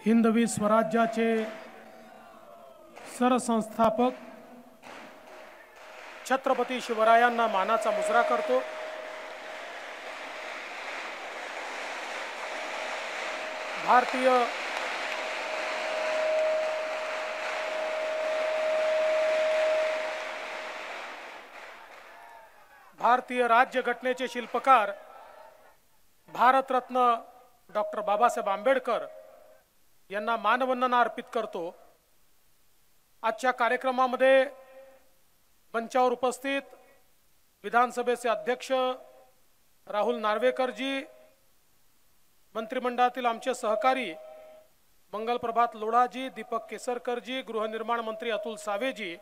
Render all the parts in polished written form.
हिंदवी स्वराज्याचे सरसंस्थापक छत्रपती शिवरायांना मानाचा मुजरा करतो। भारतीय राज्यघटनेचे शिल्पकार भारतरत्न डॉक्टर बाबासाहेब आंबेडकर यांना मानवंदना अर्पित करतो। आजच्या कार्यक्रमामध्ये मंचावर उपस्थित विधानसभेचे अध्यक्ष राहुल नार्वेकरजी, मंत्रिमंडळातील आमचे सहकारी मंगलप्रभात लोढाजी, दीपक केसरकरजी, गृहनिर्माण मंत्री अतुल सावेजी,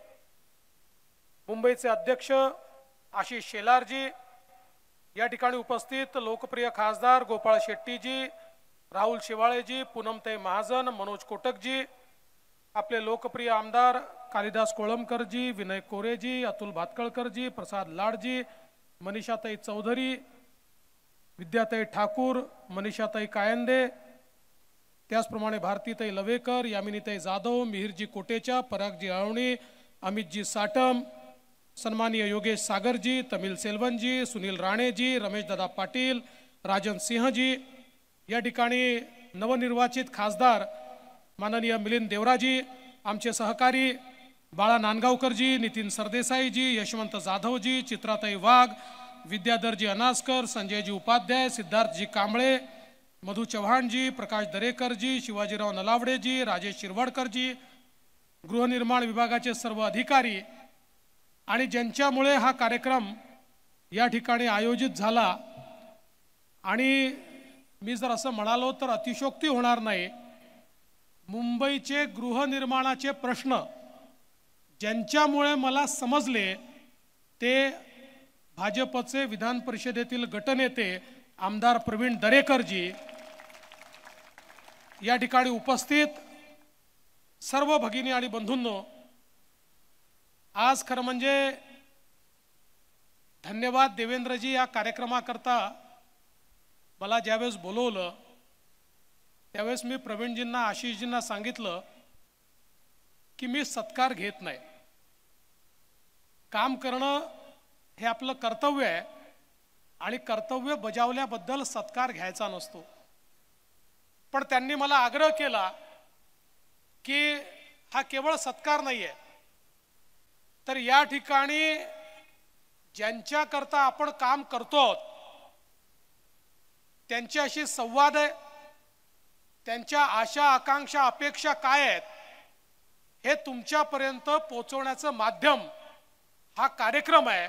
मुंबईचे अध्यक्ष आशिष शेलारजी, या ठिकाणी उपस्थित लोकप्रिय खासदार गोपाळ शेट्टीजी, राहुल शेवाळेजी, पूनमताई महाजन, मनोज कोटकजी, आपले लोकप्रिय आमदार कालिदास कोळंबकरजी, विनय कोरेजी, अतुल भातखळकरजी, प्रसाद लाडजी, मनीषाताई चौधरी, विद्याताई ठाकूर, मनीषाताई कायंदे, त्याचप्रमाणे भारतीताई लवेकर, यामिनीताई जाधव, मिहिरजी कोटेचा, परागजी आळवणी, अमितजी साटम, सन्माननीय योगेश सागरजी, तमिल सेल्वनजी, सुनील राणेजी, रमेश दादा पाटील, राजन सिंहजी, या ठिकाणी नवनिर्वाचित खासदार माननीय मिलिंद देवराजी, आमचे सहकारी बाळा नांदगावकरजी, नितीन सरदेसाईजी, यशवंत जाधवजी, चित्राताई वाघ, विद्याधरजी अनासकर, संजयजी उपाध्याय, सिद्धार्थजी कांबळे, मधु चव्हाणजी, प्रकाश दरेकरजी, शिवाजीराव नलावडेजी, राजेश शिरवाडकरजी, गृहनिर्माण विभागाचे सर्व अधिकारी आणि ज्यांच्यामुळे हा कार्यक्रम या ठिकाणी आयोजित झाला। आणि मी जर असं म्हणालो तर अतिशयोक्ती होणार नाही, मुंबईचे गृहनिर्माणाचे प्रश्न ज्यांच्यामुळे मला समजले ते भाजपचे विधान परिषदेतील गटनेते आमदार प्रवीण दरेकरजी, या ठिकाणी उपस्थित सर्व भगिनी आणि बंधूंनो, आज खरं म्हणजे धन्यवाद देवेंद्रजी, या कार्यक्रमाकरता मला ज्यावेळेस बोलवलं त्यावेळेस मी प्रवीणजींना, आशिषजींना सांगितलं की मी सत्कार घेत नाही, काम करणं हे आपलं कर्तव्य आहे आणि कर्तव्य बजावल्याबद्दल सत्कार घ्यायचा नसतो। पण त्यांनी मला आग्रह केला की हा केवळ सत्कार नाहीये, तर या ठिकाणी ज्यांच्याकरता आपण काम करतो त्यांच्याशी संवाद आहे, त्यांच्या आशा आकांक्षा अपेक्षा काय आहेत हे तुमच्यापर्यंत पोहोचवण्याचं माध्यम हा कार्यक्रम आहे।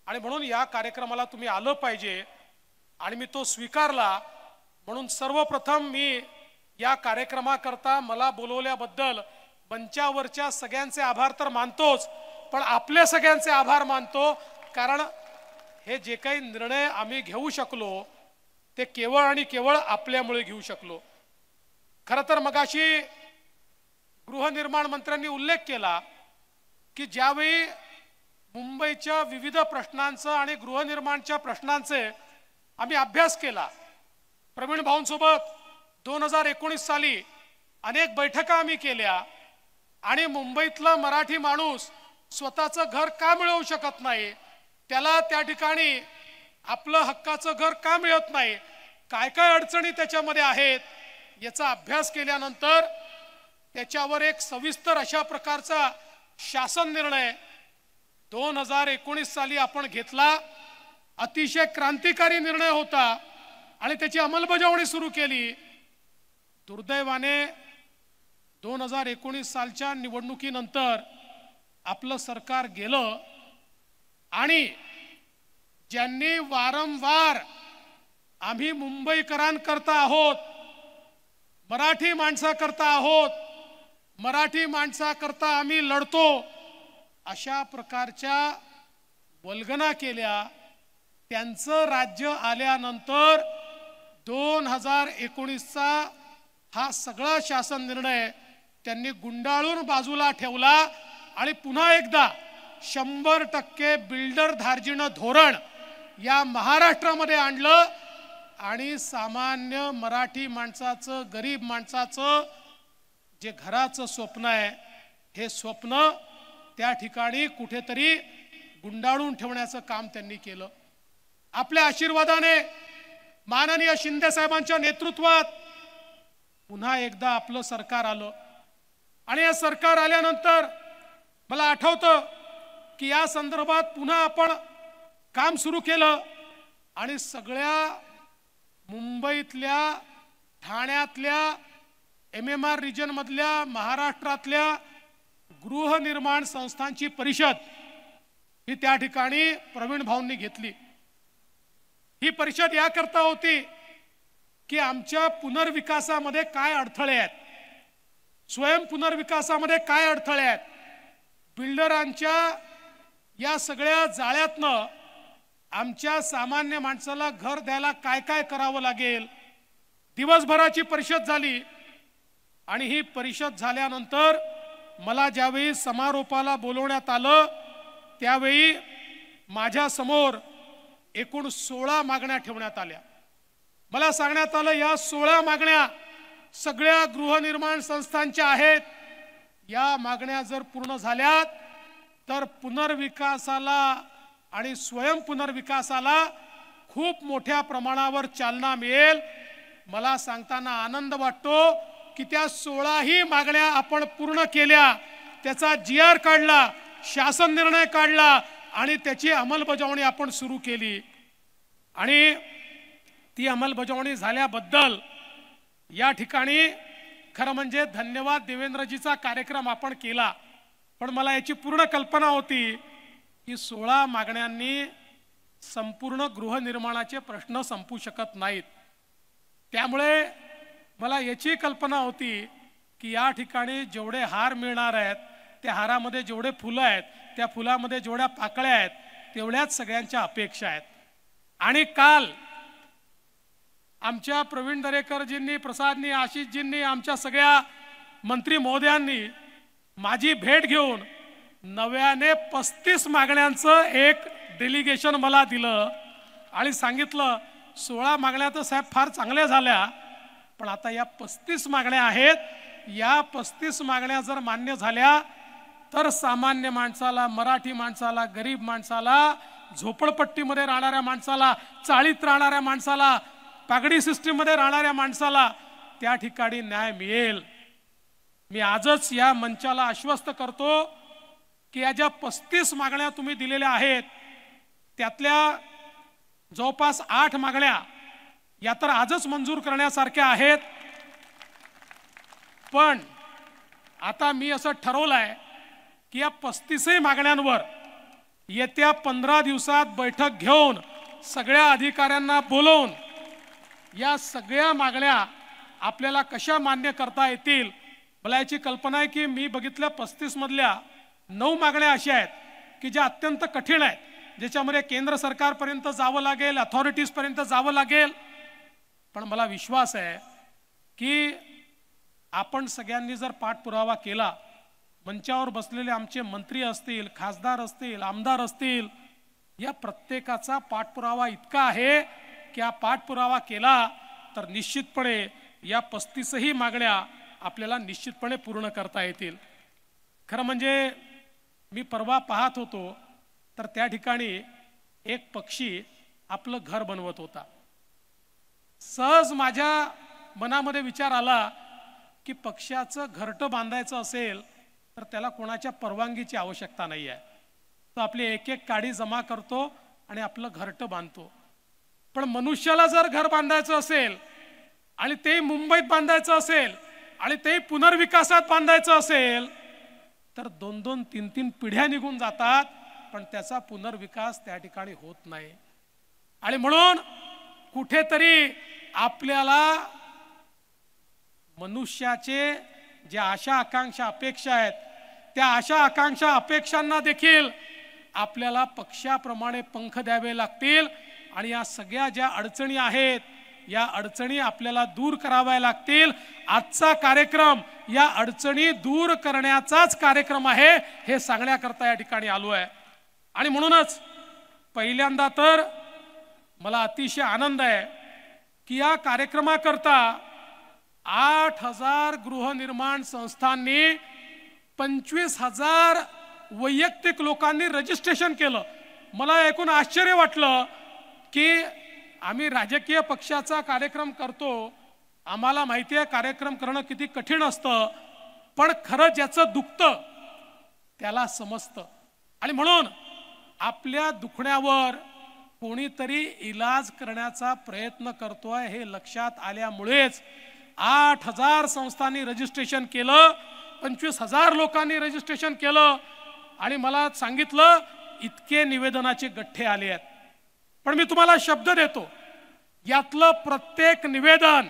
आणि म्हणून या कार्यक्रमाला तुम्ही आलं पाहिजे आणि मी तो स्वीकारला। म्हणून सर्वप्रथम मी या कार्यक्रमाकरता मला बोलवल्याबद्दल मंचावरच्या सगळ्यांचे आभार तर मानतोच, पण आपले सगळ्यांचे आभार मानतो, कारण हे जे काही निर्णय आम्ही घेऊ शकलो ते केवळ आणि केवळ आपल्यामुळे घेऊ शकलो। खरं तर मगाशी गृहनिर्माण मंत्र्यांनी उल्लेख केला की ज्यावेळी मुंबईच्या विविध प्रश्नांचं आणि गृहनिर्माणच्या प्रश्नांचे आम्ही अभ्यास केला, प्रवीण भाऊंसोबत 2019 साली अनेक बैठका आम्ही केल्या आणि मुंबईतला मराठी माणूस स्वतःचं घर का मिळवू शकत नाही, त्याला त्या ठिकाणी आपलं हक्काचं घर का मिळत नाही, काय काय अडचणी त्याच्यामध्ये आहेत याचा अभ्यास केल्यानंतर त्याच्यावर एक सविस्तर अशा प्रकारचा शासन निर्णय 2019 साली आपण घेतला। अतिशय क्रांतिकारी निर्णय होता आणि त्याची अंमलबजावणी सुरू केली। दुर्दैवाने 2019 सालच्या निवडणुकीनंतर आपलं सरकार गेलं आणि ज्यांनी वारंवार आम्ही मुंबईकरांकरता आहोत, मराठी माणसाकरता आहोत, मराठी माणसाकरता आम्ही लढतो, अशा प्रकारच्या वल्गना केल्या, त्यांचं राज्य आल्यानंतर 2019चा हा सगळा शासन निर्णय त्यांनी गुंडाळून बाजूला ठेवला आणि पुन्हा एकदा 100% बिल्डर धार्जिण धोरण या महाराष्ट्रामध्ये आणलं आणि सामान्य मराठी माणसाचं, गरीब माणसाचं जे घराचं स्वप्न आहे, हे स्वप्न त्या ठिकाणी कुठेतरी गुंडाळून ठेवण्याचं काम त्यांनी केलं. आपल्या आशीर्वादाने माननीय शिंदे साहेबांच्या नेतृत्वात पुन्हा एकदा आपलं सरकार आलं. आणि या सरकार आल्यानंतर मला आठवतं की या संदर्भात पुन्हा आपण काम सुरू केलं आणि सगळ्या मुंबईतल्या, ठाण्यातल्या, MMR रिजन मधल्या, महाराष्ट्रातल्या गृहनिर्माण संस्थांची परिषद ही त्या ठिकाणी प्रवीण भाऊंनी घेतली. ही परिषद याकरता होती की आमच्या पुनर्विकासामध्ये काय अडथळे आहेत, स्वयं पुनर्विकासामध्ये काय अडथळे आहेत, बिल्डरांच्या या सगळ्या जाळ्यातनं आमच्या सामान्य माणसाला घर द्यायला काय काय करावं लागेल. दिवसभराची परिषद झाली आणि ही परिषद झाल्यानंतर मला ज्यावेळी समारोपाला बोलवण्यात आलं त्यावेळी माझ्या समोर एकूण 16 मागण्या ठेवण्यात आल्या. मला सांगण्यात आलं या 16 मागण्या सगळ्या गृहनिर्माण संस्थांच्या आहेत. या मागण्या जर पूर्ण झाल्या तर पुनर्विकासाला आणि स्वयं पुनर्विकासाला खूप मोठ्या प्रमाणावर चालना मिळेल. मला सांगताना आनंद वाटतो की त्या 16ही मागण्या आपण पूर्ण केल्या, त्याचा GR काढला, शासन निर्णय काढला आणि त्याची अंमलबजावणी आपण सुरू केली. आणि ती अंमलबजावणी झाल्याबद्दल या ठिकाणी खरं म्हणजे धन्यवाद देवेंद्रजीचा कार्यक्रम आपण केला. पण मला याची पूर्ण कल्पना होती की 16 मागण्यांनी संपूर्ण गृहनिर्माणाचे प्रश्न संपू शकत नाहीत. त्यामुळे मला याची कल्पना होती की या ठिकाणी जेवढे हार मिळणार आहेत, त्या हारामध्ये जेवढे फुलं आहेत, त्या फुलामध्ये जेवढ्या पाकळ्या आहेत, तेवढ्याच सगळ्यांच्या अपेक्षा आहेत. आणि काल आमच्या प्रवीण दरेकरजींनी, प्रसादनी, आशिषजींनी, आमच्या सगळ्या मंत्री महोदयांनी माझी भेट घेऊन नव्याने 35 मागण्यांचं एक डेलिगेशन मला दिलं आणि सांगितलं 16 मागण्या तर साहेब फार चांगल्या झाल्या, पण आता या 35 मागण्या आहेत. या 35 मागण्या जर मान्य झाल्या तर सामान्य माणसाला, मराठी माणसाला, गरीब माणसाला, झोपडपट्टीमध्ये राहणाऱ्या माणसाला, चाळीत राहणाऱ्या माणसाला, पागडी सिस्टीममध्ये राहणाऱ्या माणसाला त्या ठिकाणी न्याय मिळेल. मी आजच या मंचाला आश्वस्त करतो की या ज्या 35 मागण्या तुम्ही दिलेल्या आहेत त्यातल्या जवळपास 8 मागण्या या तर आजच मंजूर करण्यासारख्या आहेत. पण आता मी असं ठरवलंय की या 35 मागण्यांवर येत्या 15 दिवसात बैठक घेऊन सगळ्या अधिकाऱ्यांना बोलवून या सगळ्या मागण्या आपल्याला कशा मान्य करता येतील. मला याची कल्पना आहे की मी बघितल्या 35 मधल्या 9 मागण्या अशा आहेत की ज्या अत्यंत कठीण आहेत, ज्याच्यामध्ये केंद्र सरकारपर्यंत जावं लागेल, अथॉरिटीज पर्यंत जावं लागेल. पण मला विश्वास आहे की आपण सगळ्यांनी जर पाठपुरावा केला, मंचावर बसलेले आमचे मंत्री असतील, खासदार असतील, आमदार असतील, या प्रत्येकाचा पाठपुरावा इतका आहे की हा पाठपुरावा केला तर निश्चितपणे या 35ही मागण्या आपल्याला निश्चितपणे पूर्ण करता येतील. खरं म्हणजे मी परवा पाहत होतो तर त्या ठिकाणी एक पक्षी आपलं घर बनवत होता. सहज माझ्या मनामध्ये विचार आला की पक्षाचं घरटं बांधायचं असेल तर त्याला कोणाच्या परवानगीची आवश्यकता नाही आहे. तो आपली एक एक काडी जमा करतो आणि आपलं घरटं बांधतो. पण मनुष्याला जर घर बांधायचं असेल आणि ते मुंबईत बांधायचं असेल आणि ते पुनर्विकासात बांधायचं असेल तर 2-2, 3-3 पिढ्या निघून जातात, पण त्याचा पुनर्विकास त्या ठिकाणी होत नाही. आणि म्हणून कुठेतरी आपल्याला मनुष्याचे ज्या आशा आकांक्षा अपेक्षा आहेत त्या आशा आकांक्षा अपेक्षांना देखील आपल्याला पक्षाप्रमाणे पंख द्यावे लागतील. आणि या सगळ्या ज्या अडचणी आहेत या अडचणी आपल्याला दूर कराव्या लागतील. आजचा कार्यक्रम या अडचणी दूर करण्याचाच कार्यक्रम आहे हे सांगण्याकरता या ठिकाणी आलो आहे. आणि म्हणूनच पहिल्यांदा तर मला अतिशय आनंद आहे की या कार्यक्रमाकरता 8,000 गृहनिर्माण संस्थांनी 25,000 वैयक्तिक लोकांनी रजिस्ट्रेशन केलं। मला ऐकून आश्चर्य वाटलं की आम्ही राजकीय पक्षाचा कार्यक्रम करतो, आम्हाला माहिती आहे कार्यक्रम करणं किती कठीण असतं, पण खरं ज्याचं दुखतं त्याला समजतं। आणि म्हणून आपल्या दुखण्यावर कोणीतरी इलाज करण्याचा प्रयत्न करतोय हे लक्षात आल्यामुळेच 8,000 संस्थांनी रजिस्ट्रेशन केलं, 25,000 लोकांनी रजिस्ट्रेशन केलं आणि मला सांगितलं इतके निवेदनाचे गठ्ठे आले आहेत। पण मी तुम्हाला शब्द देतो, यातलं प्रत्येक निवेदन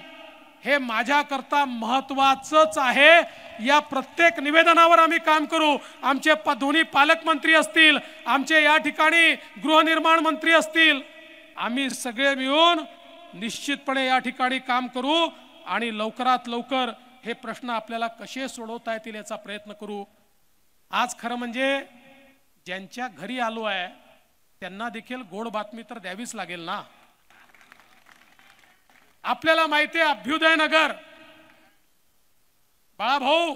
हे माझ्याकरता महत्त्वाचंच आहे। या प्रत्येक निवेदनावर आम्ही काम करू। आमचे दोन्ही पालकमंत्री असतील, आमचे या ठिकाणी गृहनिर्माण मंत्री असतील, आम्ही सगळे मिळून निश्चितपणे या ठिकाणी काम करू आणि लवकरात लवकर हे प्रश्न आपल्याला कसे सोडवता येतील याचा प्रयत्न करू। आज खरं म्हणजे ज्यांच्या घरी आलो आहे त्यांना देखील गोड बातमी तर द्यावीच लागेल ना। आपल्याला माहिती आहे अभ्युदय नगर, बाळाभाऊ,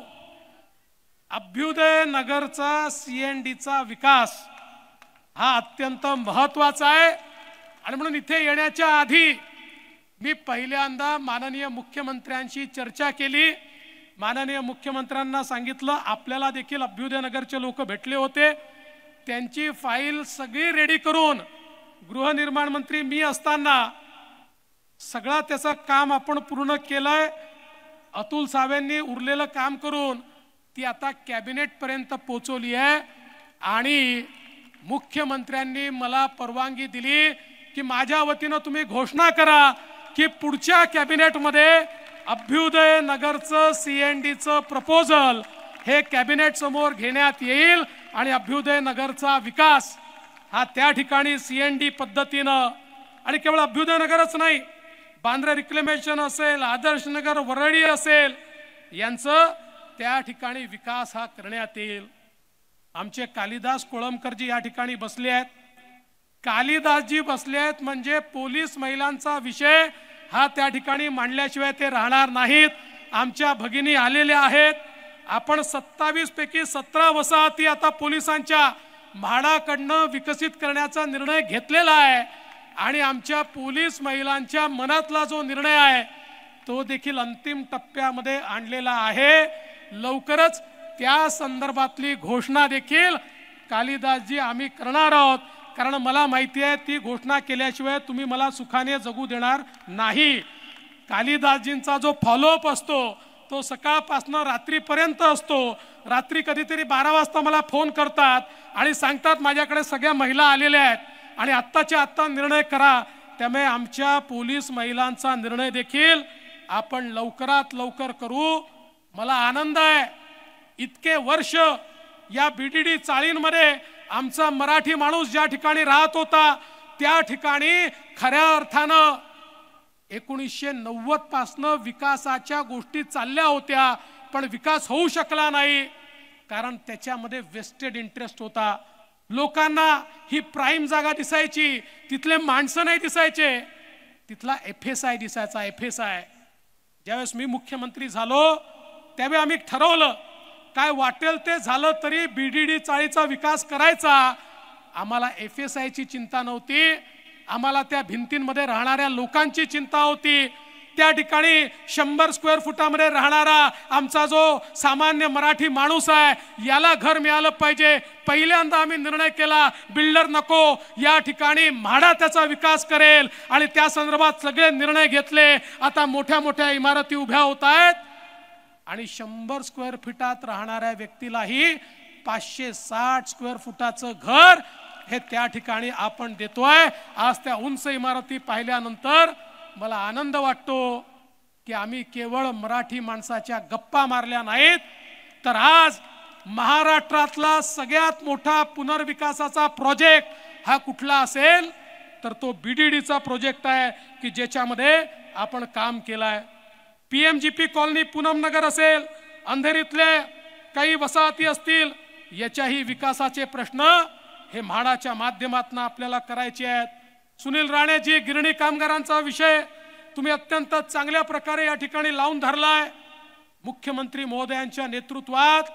अभ्युदय नगरचा सीएनडीचा विकास हा अत्यंत महत्त्वाचा आहे। आणि म्हणून इथे येण्याच्या आधी मी पहिल्यांदा माननीय मुख्यमंत्र्यांशी चर्चा केली। माननीय मुख्यमंत्र्यांना सांगितलं आपल्याला देखील अभ्युदय नगरचे लोक भेटले होते, त्यांची फाईल सगळी रेडी करून गृहनिर्माण मंत्री मी असताना सगळा त्याचं काम आपण पूर्ण केलंय। अतुल सावेंनी उरलेलं काम करून ती आता कॅबिनेट पर्यंत पोहोचवली आहे आणि मुख्यमंत्र्यांनी मला परवानगी दिली की माझ्या वतीनं तुम्ही घोषणा करा की पुढच्या कॅबिनेटमध्ये अभ्युदय नगरचं सीएनडीचं प्रपोजल हे कॅबिनेट समोर घेण्यात येईल आणि अभ्युदय नगरचा विकास हा त्या ठिकाणी सीएनडी पद्धतीनं, आणि केवळ अभ्युदय नगरच नाही, बांद्रा रिक्लेमेशन असेल, आदर्श नगर वरळी असेल, यांचं त्या ठिकाणी विकास हा करण्यात येईल। आमचे कालिदास कोळंबकरजी या ठिकाणी बसले आहेत। कालिदासजी बसले आहेत म्हणजे पोलीस महिलांचा विषय हा त्या ठिकाणी मांडल्याशिवाय ते राहणार नाहीत। आमच्या भगिनी आलेल्या आहेत। आपण 27 पैकी 17 वसाहती आता पोलिसांच्या म्हाडाकडनं विकसित करण्याचा निर्णय घेतलेला आहे आणि आमच्या पोलीस महिलांच्या मनातला जो निर्णय आहे तो देखील अंतिम टप्प्यामध्ये आणलेला आहे। लवकरच त्या संदर्भातली घोषणा देखील कालिदासजी आम्ही करणार आहोत, कारण मला माहिती आहे ती घोषणा केल्याशिवाय तुम्ही मला सुखाने जगू देणार नाही। कालिदासजींचा जो फॉलोअप असतो तो सकाळपासून रात्रीपर्यंत असतो। रात्री कधीतरी 12 वाजता मला फोन करतात आणि सांगतात माझ्याकडे सगळ्या महिला आलेल्या आहेत आणि आत्ताच्या आत्ता निर्णय करा। त्यामुळे आमच्या पोलीस महिलांचा निर्णय देखील आपण लवकरात लवकर करू। मला आनंद आहे इतके वर्ष या बीडीडी चाळींमध्ये आमचा मराठी माणूस ज्या ठिकाणी राहत होता त्या ठिकाणी खऱ्या अर्थानं 1990 पासनं विकासाच्या गोष्टी चालल्या होत्या, पण विकास होऊ शकला नाही कारण त्याच्यामध्ये वेस्टेड इंटरेस्ट होता। लोकांना ही प्राइम जागा दिसायची, तिथले माणसं नाही दिसायचे, तिथला एफएसआय दिसायचा। एफएसआय ज्यावेळेस मी मुख्यमंत्री झालो त्यावेळी आम्ही ठरवलं काय वाटेल ते झालं तरी बीडीडी चाळीचा विकास करायचा। आम्हाला एफएसआयची चिंता नव्हती, आम्हाला त्या भिंतींमध्ये राहणाऱ्या लोकांची चिंता होती। त्या ठिकाणी 100 स्क्वेअर फुटामध्ये राहणारा आमचा जो सामान्य मराठी माणूस आहे याला घर मिळालं पाहिजे। पहिल्यांदा आम्ही निर्णय केला बिल्डर नको, या ठिकाणी म्हाडा त्याचा विकास करेल आणि त्या संदर्भात सगळे निर्णय घेतले। आता मोठ्या मोठ्या इमारती उभ्या होत आहेत आणि 100 स्क्वेअर फुटात राहणाऱ्या व्यक्तीलाही 560 स्क्वेअर फुटाचं घर हे त्या ठिकाणी आपण देतोय। आज त्या उंच इमारती पाहिल्यानंतर मला आनंद वाटतो की आम्ही केवळ मराठी माणसाच्या गप्पा मारल्या नाहीत, तर आज महाराष्ट्रातला सगळ्यात मोठा पुनर्विकासाचा प्रोजेक्ट हा कुठला असेल तर तो बीडीडीचा प्रोजेक्ट आहे की ज्याच्यामध्ये आपण काम केलंय। पीएमजीपी कॉलनी पूनमनगर असेल, अंधेरीतले काही वसाहती असतील, याच्याही विकासाचे प्रश्न हे म्हाडाच्या माध्यमातून आपल्याला करायचे आहेत। सुनील राणेजी गिरणी कामगारांचा विषय तुम्ही अत्यंत चांगल्या प्रकारे या ठिकाणी लावून धरलाय। मुख्यमंत्री महोदयांच्या नेतृत्वात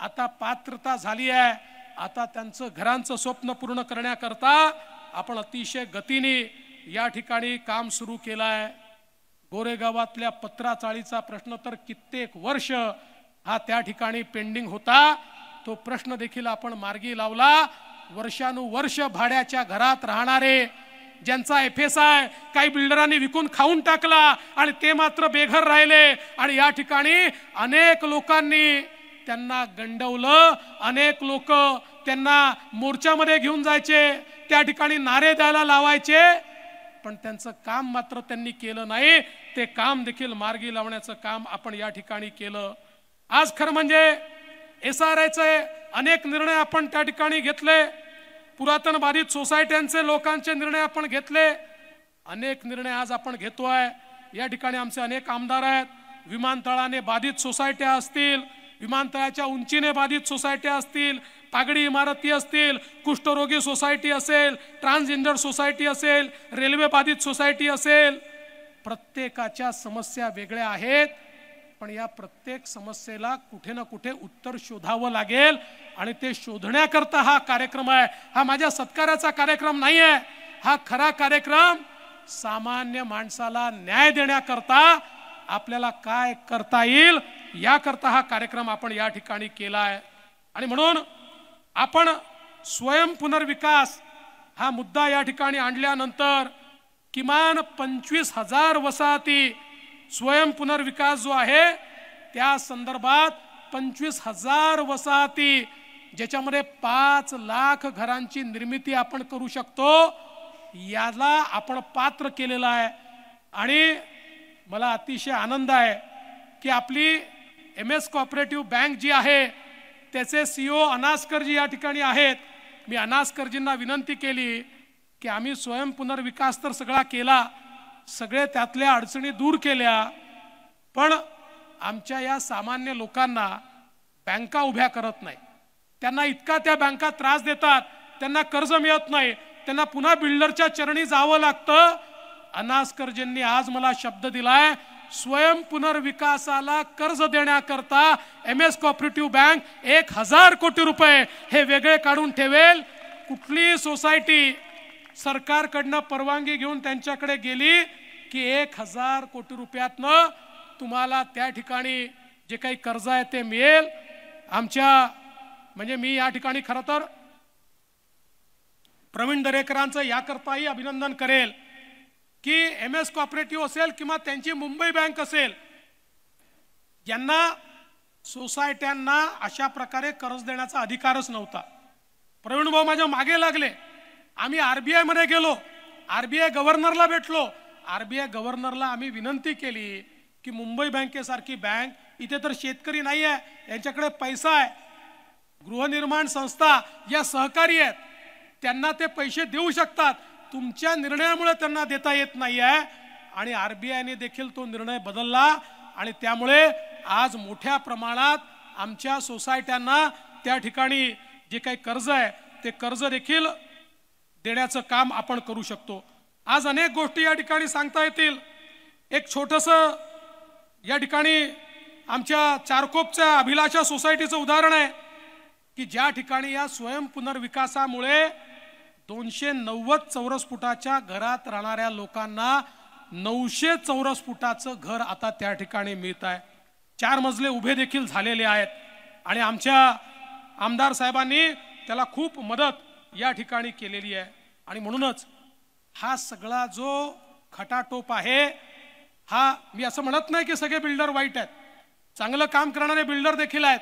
आता पात्रता झाली आहे। आता त्यांचं घरांचं स्वप्न पूर्ण करण्याकरता आपण अतिशय गतीने या ठिकाणी काम सुरू केलं आहे। गोरेगावातल्या पत्राचाळीचा प्रश्न तर कित्येक वर्ष हा त्या ठिकाणी पेंडिंग होता, तो प्रश्न देखील आपण मार्गी लावला। वर्षानुवर्ष भाड्याच्या घरात राहणारे ज्यांचा FSI काही बिल्डरांनी विकून खाऊन टाकला आणि ते मात्र बेघर राहिले आणि या ठिकाणी अनेक लोकांनी त्यांना गंडवलं। अनेक लोक त्यांना मोर्चामध्ये घेऊन जायचे, त्या ठिकाणी नारे द्यायला लावायचे, पण त्यांचं काम मात्र त्यांनी केलं नाही। ते काम देखील मार्गी लावण्याचं काम आपण या ठिकाणी केलं। आज खरं म्हणजे SRIचे अनेक निर्णय आपण त्या ठिकाणी घेतले, पुरातन बाधित सोसायट्यांचे लोकांचे निर्णय आपण घेतले, अनेक निर्णय आज आपण घेतोय। या ठिकाणी आमचे अनेक आमदार आहेत। विमानतळाने बाधित सोसायट्या असतील, विमानतळाच्या उंचीने बाधित सोसायट्या असतील, पागडी इमारती असतील, कुष्ठरोगी सोसायटी असेल, ट्रान्सजेंडर सोसायटी असेल, रेल्वे बाधित सोसायटी असेल, प्रत्येकाच्या समस्या वेगळ्या आहेत, पण या प्रत्येक समस्येला कुठे ना कुठे उत्तर शोधावं लागेल आणि ते शोधण्याकरता हा कार्यक्रम आहे। हा माझ्या सत्काराचा कार्यक्रम नाही आहे, हा खरा कार्यक्रम सामान्य माणसाला न्याय देण्याकरता आपल्याला काय करता येईल याकरता हा कार्यक्रम आपण या ठिकाणी केला आहे। आणि म्हणून आपण स्वयं पुनर्विकास हा मुद्दा या ठिकाणी आणल्यानंतर किमान 25,000 वसाहती स्वयं पुनर्विकास जो आहे त्या संदर्भात 25,000 वसाहती ज्याच्यामध्ये 5 लाख घरांची निर्मिती आपण करू शकतो, याला आपण पात्र केलेला आहे। आणि मला अतिशय आनंद आहे की आपली MS कोऑपरेटिव्ह बँक जी आहे त्याचे CEO अनास्करजी या ठिकाणी आहेत। मी अनास्करजींना विनंती केली की आम्ही स्वयं पुनर्विकास तर सगळा केला, सगळे त्यातल्या अडचणी दूर केल्या, पण आमच्या या सामान्य लोकांना बँका उभ्या करत नाही, त्यांना इतका त्या बँका त्रास देतात, त्यांना कर्ज मिळत नाही, त्यांना पुन्हा बिल्डरच्या चरणी जावं लागतं। अनास्करजींनी आज मला शब्द दिलाय, स्वयं पुनर्विकासाला कर्ज देण्याकरता MS कोऑपरेटिव्ह बँक 1,000 कोटी रुपये हे वेगळे काढून ठेवेल। कुठली सोसायटी सरकारकडनं परवानगी घेऊन त्यांच्याकडे गेली की 1,000 कोटी रुपयातनं तुम्हाला त्या ठिकाणी जे काही कर्ज आहे ते मिळेल। आमच्या म्हणजे मी या ठिकाणी खरं तर प्रवीण दरेकरांचं याकरताही अभिनंदन करेल की MS कोऑपरेटिव्ह असेल किंवा त्यांची मुंबई बँक असेल, यांना सोसायट्यांना अशा प्रकारे कर्ज देण्याचा अधिकारच नव्हता। प्रवीण भाऊ माझ्या मागे लागले, आम्ही RBI मध्ये गेलो, RBI गव्हर्नरला भेटलो, RBI गव्हर्नरला आम्ही विनंती केली की मुंबई बँकेसारखी बँक इथे तर शेतकरी नाही आहे, यांच्याकडे पैसा आहे, गृहनिर्माण संस्था या सहकारी आहेत, त्यांना ते पैसे देऊ शकतात, तुमच्या निर्णयामुळे त्यांना देता येत नाही आहे। आणि RBI ने देखील तो निर्णय बदलला आणि त्यामुळे आज मोठ्या प्रमाणात आमच्या सोसायट्यांना त्या ठिकाणी जे काही कर्ज आहे ते कर्ज देखील देण्याचं काम आपण करू शकतो। आज अनेक गोष्टी या ठिकाणी सांगता येतील। एक छोटंसं या ठिकाणी आमच्या चारकोपच्या अभिलाषा सोसायटीचं उदाहरण आहे की ज्या ठिकाणी या स्वयं पुनर्विकासामुळे 290 चौरस फुटाच्या घरात राहणाऱ्या लोकांना 900 चौरस फुटाचं घर आता त्या ठिकाणी मिळत आहे। 4 मजले उभे देखील झालेले आहेत आणि आमच्या आमदार साहेबांनी त्याला खूप मदत या ठिकाणी केलेली आहे। आणि म्हणूनच हा सगळा जो खटाटोप आहे, हा मी असं म्हणत नाही की सगळे बिल्डर वाईट आहेत, चांगलं काम करणारे बिल्डर देखील आहेत,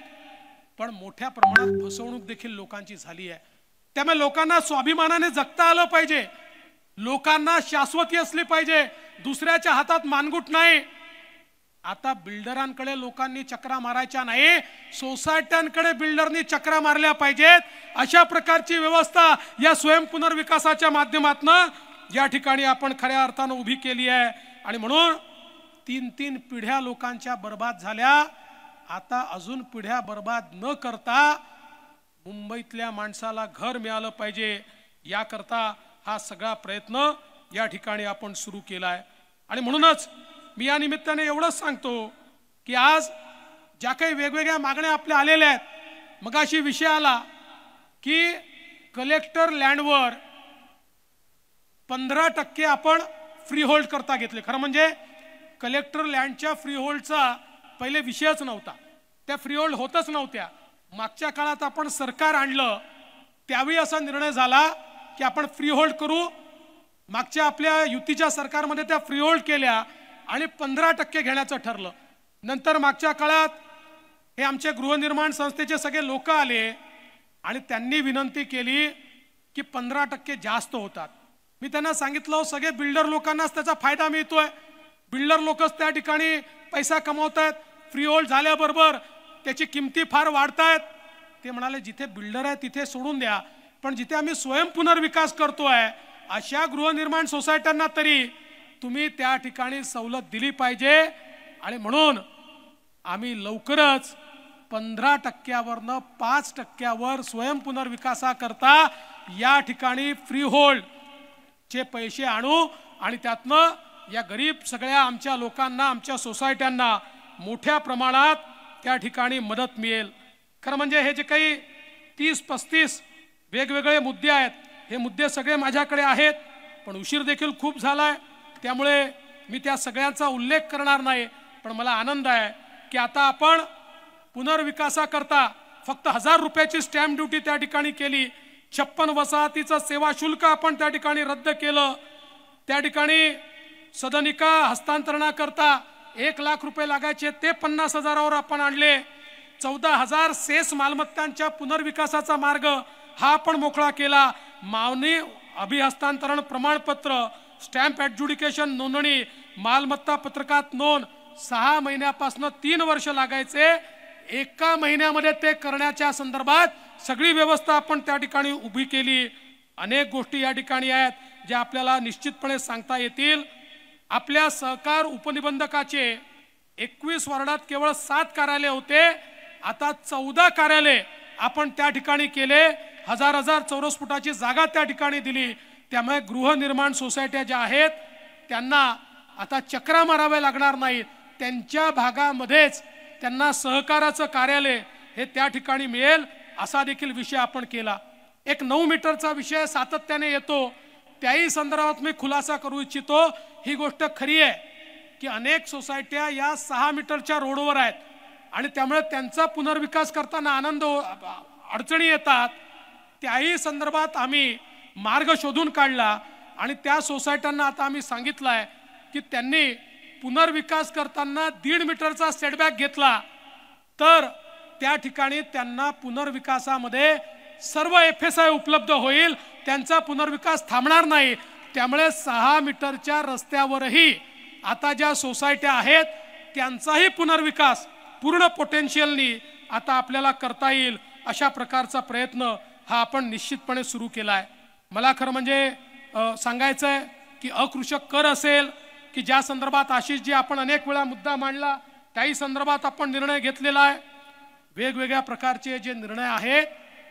पण मोठ्या प्रमाणात फसवणूक देखील लोकांची झाली आहे। त्यामुळे लोकांना स्वाभिमानाने जगता आलं पाहिजे, लोकांना शाश्वती असली पाहिजे, दुसऱ्याच्या हातात मानगुट नाही। आता बिल्डरांकडे लोकांनी चक्रा मारायच्या नाही, सोसायट्यांकडे बिल्डरनी चक्रा मारल्या पाहिजेत। अशा प्रकारची व्यवस्था या स्वयं पुनर्विकासाच्या माध्यमातून या ठिकाणी आपण खऱ्या अर्थाने उभी केली आहे। आणि म्हणून 3 पिढ्या लोकांच्या बर्बाद झाल्या, आता अजून पिढ्या बर्बाद न करता मुंबईतल्या माणसाला घर मिळालं पाहिजे याकरता हा सगळा प्रयत्न या ठिकाणी आपण सुरू केला आहे। आणि म्हणूनच मी या निमित्ताने एवढंच सांगतो की आज ज्या काही वेगवेगळ्या मागण्या आपल्या आलेल्या आहेत, मगाशी विषय आला की कलेक्टर लँडवर 15% आपण फ्री होल्ड करता घेतले. खरं म्हणजे कलेक्टर लँडच्या फ्री होल्डचा पहिले विषयच नव्हता, त्या फ्री होल्ड होतच नव्हत्या. मागच्या काळात आपण सरकार आणलं त्यावेळी असा निर्णय झाला की आपण फ्री होल्ड करू. मागच्या आपल्या युतीच्या सरकारमध्ये त्या फ्री होल्ड केल्या आणि 15% घेण्याचं ठरलं. नंतर मागच्या काळात हे आमचे गृहनिर्माण संस्थेचे सगळे लोक आले आणि त्यांनी विनंती केली की 15% जास्त होतात. मी त्यांना सांगितलं सगळे बिल्डर लोकांनाच त्याचा फायदा मिळतोय, बिल्डर लोकच त्या ठिकाणी पैसा कमवत आहेत, फ्री होल्ड झाल्याबरोबर त्याची किमती फार वाढतायत. ते म्हणाले जिथे बिल्डर आहे तिथे सोडून द्या, पण जिथे आम्ही स्वयं पुनर्विकास करतोय अशा गृहनिर्माण सोसायट्यांना तरी तुम्ही त्या ठिकाणी सवलत दिली पाहिजे. आणि म्हणून आम्ही लवकरच 15%वरनं 5%वर स्वयं पुनर्विकासाकरता या ठिकाणी फ्री होल्ड चे पैसे आणू आणि त्यातनं या गरीब सगळ्या आमच्या लोकांना, आमच्या सोसायट्यांना मोठ्या प्रमाणात त्या ठिकाणी मदत मिळेल. खरं म्हणजे हे जे काही 30-35 वेगवेगळे मुद्दे आहेत, हे मुद्दे सगळे माझ्याकडे आहेत, पण उशीर देखील खूप झालाय, त्यामुळे मी त्या सगळ्यांचा उल्लेख करणार नाही. पण मला आनंद आहे की आता आपण पुनर्विकासाकरता फक्त 1000 रुपयाची स्टॅम्प ड्युटी त्या ठिकाणी केली, 56 वसाहतीचं सेवा शुल्क आपण त्या ठिकाणी रद्द केलं, त्या ठिकाणी सदनिका हस्तांतरणाकरता 1 लाख रुपये लागायचे ते 50,000वर आपण आणले, 14,000 सेस मालमत्तांच्या पुनर्विकासाचा मार्ग हा आपण मोकळा केला, मावनी अभिहस्तांतरण प्रमाणपत्र, स्टॅम्प ॲडज्युडिकेशन नोंदणी, मालमत्ता पत्रकात नोंद 6 महिन्यापासून 3 वर्ष लागायचे, 1 महिन्यामध्ये ते करण्याच्या संदर्भात सगळी व्यवस्था आपण त्या ठिकाणी उभी केली. अनेक गोष्टी या ठिकाणी आहेत ज्या आपल्याला निश्चितपणे सांगता येतील. आपल्या सहकार उपनिबंधकाचे 21 वार्डात केवळ 7 कार्यालय होते, आता 14 कार्यालय आपण त्या ठिकाणी केले, 1000 चौरस फुटाची जागा त्या ठिकाणी दिली. त्यामुळे गृहनिर्माण सोसायट्या ज्या आहेत त्यांना आता चक्रा माराव्या लागणार नाहीत, त्यांच्या भागामध्येच त्यांना सहकाराचं कार्यालय हे त्या ठिकाणी मिळेल असा देखील विषय आपण केला. एक 9 मीटरचा विषय सातत्याने येतो, त्याही संदर्भात मी खुलासा करू इच्छितो. ही गोष्ट खरी आहे की अनेक सोसायट्या या 6 मीटरच्या रोडवर आहेत आणि त्यामुळे त्यांचा पुनर्विकास करताना अडचणी येतात. त्याही संदर्भात आम्ही मार्ग शोधून काढला आणि त्या सोसायट्यांना आता आम्ही सांगितलंय की त्यांनी पुनर्विकास करताना 1.5 मीटरचा सेटबॅक घेतला तर त्या ठिकाणी त्यांना पुनर्विकासामध्ये सर्व FSI उपलब्ध होईल, त्यांचा पुनर्विकास थांबणार नाही. त्यामुळे 6 मीटरच्या रस्त्यावरही आता ज्या सोसायट्या आहेत त्यांचाही पुनर्विकास पूर्ण पोटेन्शियलनी आता आपल्याला करता येईल अशा प्रकारचा प्रयत्न हा आपण निश्चितपणे सुरू केला आहे. मला खरं म्हणजे सांगायचं आहे की अकृषक कर असेल की ज्या संदर्भात आशिष जी आपण अनेक वेळा मुद्दा मांडला त्याही संदर्भात आपण निर्णय घेतलेला आहे. वेगवेगळ्या प्रकारचे जे निर्णय आहेत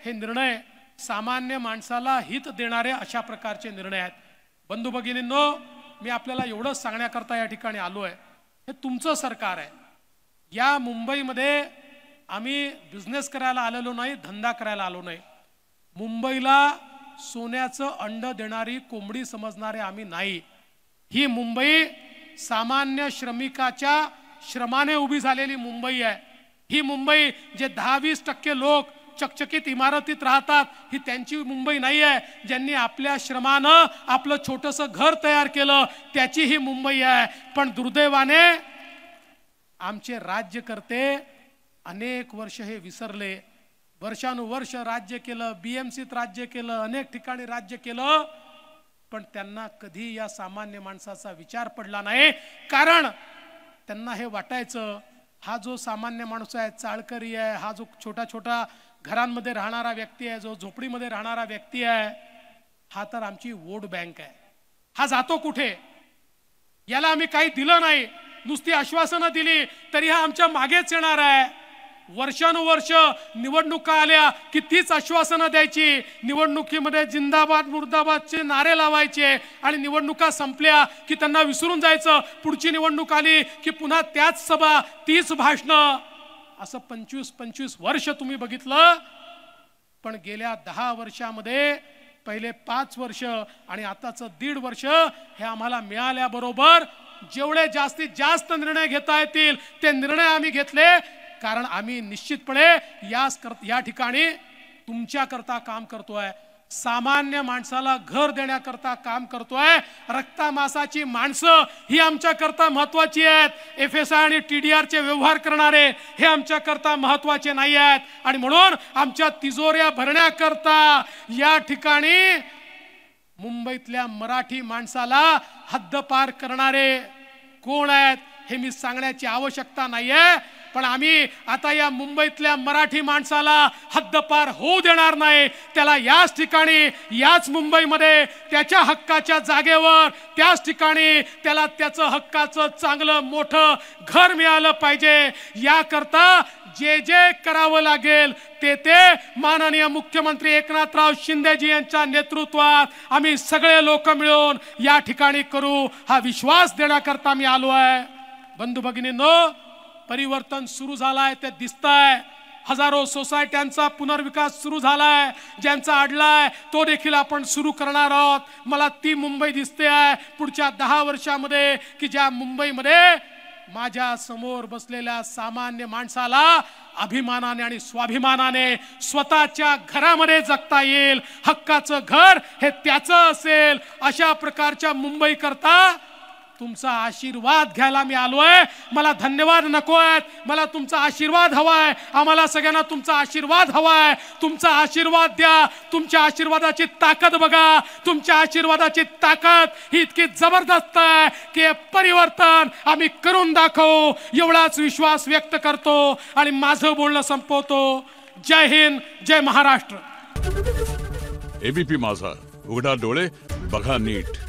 हे निर्णय सामान्य माणसाला हित देणारे अशा प्रकारचे निर्णय आहेत. बंधू भगिनींनो, मी आपल्याला एवढंच सांगण्याकरता या ठिकाणी आलो आहे, हे तुमचं सरकार आहे. या मुंबईमध्ये आम्ही बिझनेस करायला आलेलो नाही, धंदा करायला आलो नाही. मुंबईला सोन्याचं अंड देणारी कोंबडी समजणारे आम्ही नाही. ही मुंबई सामान्य श्रमिकाच्या श्रमाने उभी झालेली मुंबई आहे. ही मुंबई जे 10-20% लोक चकचकीत इमारतीत राहतात ही त्यांची मुंबई नाही आहे. ज्यांनी आपल्या श्रमानं आपलं छोटंसं घर तयार केलं त्याची ही मुंबई आहे. पण दुर्दैवाने आमचे राज्यकर्ते अनेक वर्ष हे विसरले. वर्षानुवर्ष राज्य केलं, BMCत राज्य केलं, अनेक ठिकाणी राज्य केलं, पण त्यांना कधी या सामान्य माणसाचा विचार पडला नाही. कारण त्यांना हे वाटायचं हा जो सामान्य माणूस आहे, चाळकरी आहे, हा जो छोटा छोटा घरांमध्ये राहणारा व्यक्ती आहे, जो झोपडीमध्ये राहणारा व्यक्ती आहे, हा तर आमची वोट बँक आहे. हा जातो कुठे? याला आम्ही काही दिलं नाही, नुसती आश्वासनं दिली तरी हा आमच्या मागेच येणार आहे. वर्षानुवर्ष निवडणुका आल्या की तीच आश्वासनं द्यायची, निवडणुकीमध्ये जिंदाबाद मुर्दाबादचे नारे लावायचे आणि निवडणुका संपल्या की त्यांना विसरून जायचं. पुढची निवडणूक आली की पुन्हा त्याच सभा, तीच भाषणं. असं 25-25 वर्ष तुम्ही बघितलं. पण गेल्या 10 वर्षामध्ये पहिले 5 वर्ष आणि आताचं 1.5 वर्ष हे आम्हाला मिळाल्याबरोबर जेवढे जास्तीत जास्त निर्णय घेता येतील ते निर्णय आम्ही घेतले. कारण आम्ही निश्चितपणे या ठिकाणी तुमच्याकरता काम करतोय, सामान्य माणसाला घर देण्याकरता काम करतोय. रक्तामासाची माणसं ही आमच्याकरता महत्वाची आहेत. FSI आणि TDRचे व्यवहार करणारे हे आमच्याकरता महत्वाचे नाही आहेत. आणि म्हणून आमच्या तिजोऱ्या भरण्याकरता या ठिकाणी मुंबईतल्या मराठी माणसाला हद्दपार करणारे कोण आहेत हे मी सांगण्याची आवश्यकता नाहीये. पण आम्ही आता या मुंबईतल्या मराठी माणसाला हद्दपार होऊ देणार नाही. त्याला याच ठिकाणी, याच मुंबईमध्ये त्याच्या हक्काच्या जागेवर, त्याच ठिकाणी त्याला त्याचं हक्काचं चांगलं मोठं घर मिळालं पाहिजे. याकरता जे जे करावं लागेल ते माननीय मुख्यमंत्री एकनाथराव शिंदेजी यांच्या नेतृत्वात आम्ही सगळे लोक मिळून या ठिकाणी करू, हा विश्वास देण्याकरता मी आलो आहे. बंधू भगिनींनो, परिवर्तन सुरू झालाय ते दिसतंय. हजारो सोसायट्यांचा पुनर्विकास सुरू झालाय. ज्यांचा अडलाय तो देखील आपण सुरू करणार आहोत. मला ती मुंबई दिसते आहे पुढच्या 10 वर्षामध्ये की ज्या मुंबईमध्ये माझ्या समोर बसलेल्या सामान्य माणसाला अभिमानाने आणि स्वाभिमानाने स्वतःच्या घरामध्ये जगता येईल. हक्काचं घर हे त्याचं असेल. अशा प्रकारच्या मुंबई करता तुमचा आशीर्वाद घ्यायला मी आलोय. मला धन्यवाद नकोय, मला तुमचा आशीर्वाद हवाय. आम्हाला सगळ्यांना तुमचा आशीर्वाद हवाय. तुमचा आशीर्वाद द्या. तुमच्या आशीर्वादाची ताकद बघा. तुमच्या आशीर्वादाची ताकद ही इतकी जबरदस्त आहे की परिवर्तन आम्ही करून दाखवू, एवढाच विश्वास व्यक्त करतो आणि माझं बोलणं संपवतो. जय हिंद, जय महाराष्ट्र. ABP माझा, उघडा डोळे बघा नीट.